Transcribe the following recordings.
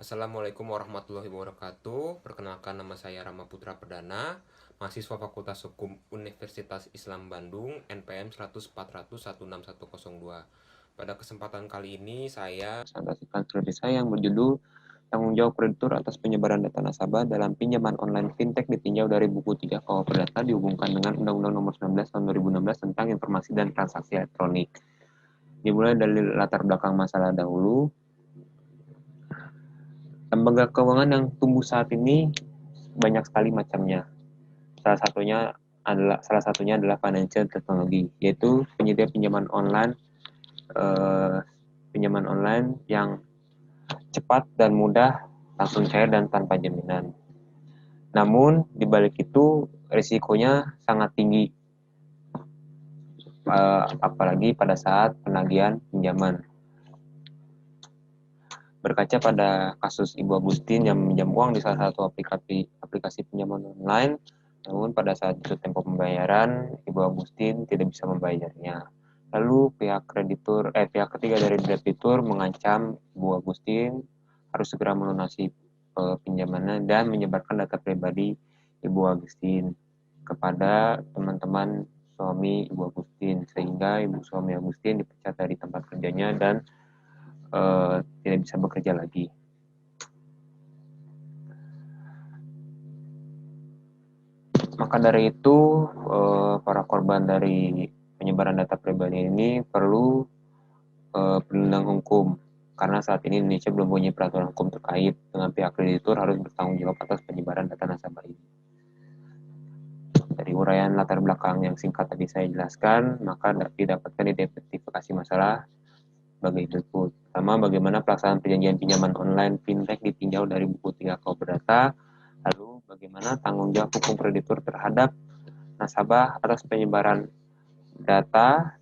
Assalamualaikum warahmatullahi wabarakatuh. Perkenalkan, nama saya Rama Putra Perdana, mahasiswa Fakultas Hukum Universitas Islam Bandung, NPM 100.400.16102. Pada kesempatan kali ini saya presentasikan skripsi saya yang berjudul Tanggung Jawab Kreditur atas Penyebaran Data Nasabah dalam Pinjaman Online Fintech ditinjau dari buku 3 KUA Perdata dihubungkan dengan Undang-Undang Nomor 19 Tahun 2016 tentang Informasi dan Transaksi Elektronik. Dimulai dari latar belakang masalah dahulu. Lembaga keuangan yang tumbuh saat ini banyak sekali macamnya. Salah satunya adalah financial technology, yaitu penyedia pinjaman online yang cepat dan mudah, langsung cair dan tanpa jaminan. Namun di balik itu risikonya sangat tinggi, apalagi pada saat penagihan pinjaman. Berkaca pada kasus Ibu Agustin yang meminjam uang di salah satu aplikasi pinjaman online, namun pada saat itu tempo pembayaran, Ibu Agustin tidak bisa membayarnya. Lalu pihak ketiga dari debitur mengancam Ibu Agustin harus segera melunasi pinjamannya dan menyebarkan data pribadi Ibu Agustin kepada teman-teman suami Ibu Agustin, sehingga Ibu suami Agustin dipecat dari tempat kerjanya dan tidak bisa bekerja lagi. Maka dari itu, para korban dari penyebaran data pribadi ini perlu perlindungan hukum, karena saat ini Indonesia belum punya peraturan hukum terkait dengan pihak kreditur harus bertanggung jawab atas penyebaran data nasabah ini. Dari uraian latar belakang yang singkat tadi saya jelaskan, maka didapatkan identifikasi masalah sebagai berikut. Pertama, bagaimana pelaksanaan perjanjian pinjaman online fintech ditinjau dari buku 3 KUA Perdata. Lalu, bagaimana tanggung jawab hukum kreditur terhadap nasabah atas penyebaran data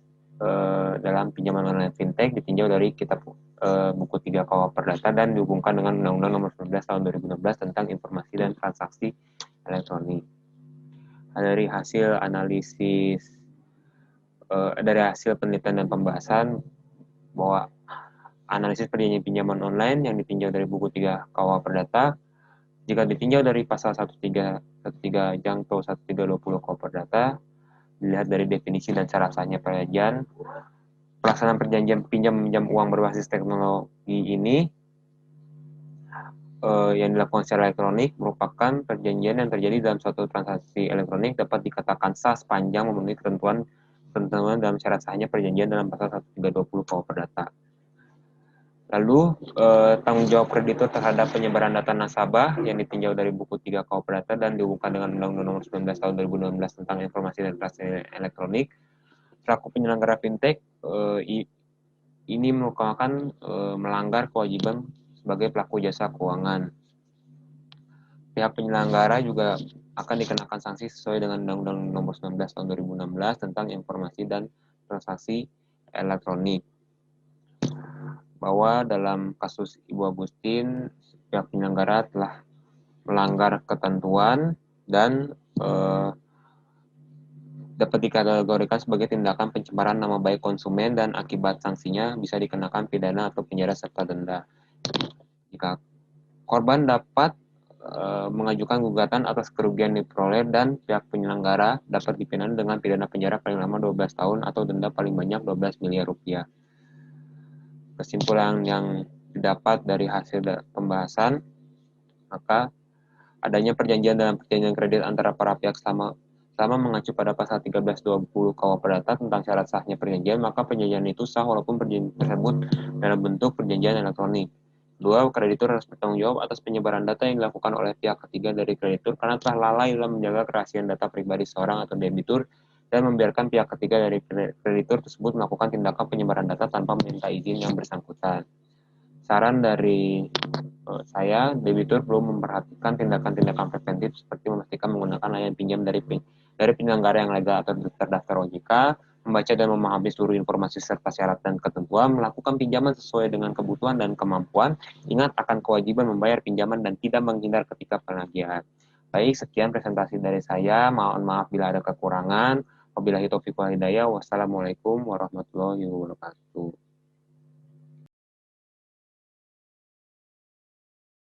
dalam pinjaman online fintech ditinjau dari kitab buku 3 KUA Perdata dan dihubungkan dengan Undang-Undang Nomor 19 Tahun 2016 tentang Informasi dan Transaksi Elektronik. Dari hasil penelitian dan pembahasan bahwa analisis perjanjian pinjaman online yang ditinjau dari buku 3 KUA Perdata, jika ditinjau dari pasal 1313 Jangto 1320 KUA Perdata, dilihat dari definisi dan syarat sahnya perjanjian, pelaksanaan perjanjian pinjam-menjam uang berbasis teknologi ini yang dilakukan secara elektronik merupakan perjanjian yang terjadi dalam suatu transaksi elektronik dapat dikatakan sah sepanjang memenuhi ketentuan dalam syarat sahnya perjanjian dalam pasal 1320 KUA Perdata. Lalu, tanggung jawab kreditur terhadap penyebaran data nasabah yang ditinjau dari buku 3 KUA Perdata dan dihubungkan dengan Undang-Undang Nomor 19 Tahun 2016 tentang Informasi dan Transaksi Elektronik. Selaku penyelenggara fintech, ini merupakan melanggar kewajiban sebagai pelaku jasa keuangan. Pihak penyelenggara juga akan dikenakan sanksi sesuai dengan Undang-Undang Nomor 19 Tahun 2016 tentang Informasi dan Transaksi Elektronik. Bahwa dalam kasus Ibu Agustin, pihak penyelenggara telah melanggar ketentuan dan dapat dikategorikan sebagai tindakan pencemaran nama baik konsumen dan akibat sanksinya bisa dikenakan pidana atau penjara serta denda. Jika korban dapat mengajukan gugatan atas kerugian diperoleh dan pihak penyelenggara dapat dipidana dengan pidana penjara paling lama 12 tahun atau denda paling banyak 12 miliar rupiah. Kesimpulan yang didapat dari hasil pembahasan, maka adanya perjanjian dalam perjanjian kredit antara para pihak sama mengacu pada pasal 1320 KUA Perdata tentang syarat sahnya perjanjian, maka perjanjian itu sah walaupun perjanjian tersebut dalam bentuk perjanjian elektronik. Dua, kreditur harus bertanggung jawab atas penyebaran data yang dilakukan oleh pihak ketiga dari kreditur karena telah lalai dalam menjaga kerahasiaan data pribadi seorang atau debitur dan membiarkan pihak ketiga dari kreditur tersebut melakukan tindakan penyebaran data tanpa meminta izin yang bersangkutan. Saran dari saya, debitur perlu memperhatikan tindakan-tindakan preventif seperti memastikan menggunakan layanan pinjam dari penyelenggara yang legal atau terdaftar OJK, membaca dan memahami seluruh informasi serta syarat dan ketentuan, melakukan pinjaman sesuai dengan kebutuhan dan kemampuan, ingat akan kewajiban membayar pinjaman dan tidak menghindar ketika penagihan. Baik, sekian presentasi dari saya. Mohon maaf bila ada kekurangan. Wabillahi taufiq wal hidayah. Wassalamualaikum warahmatullahi wabarakatuh.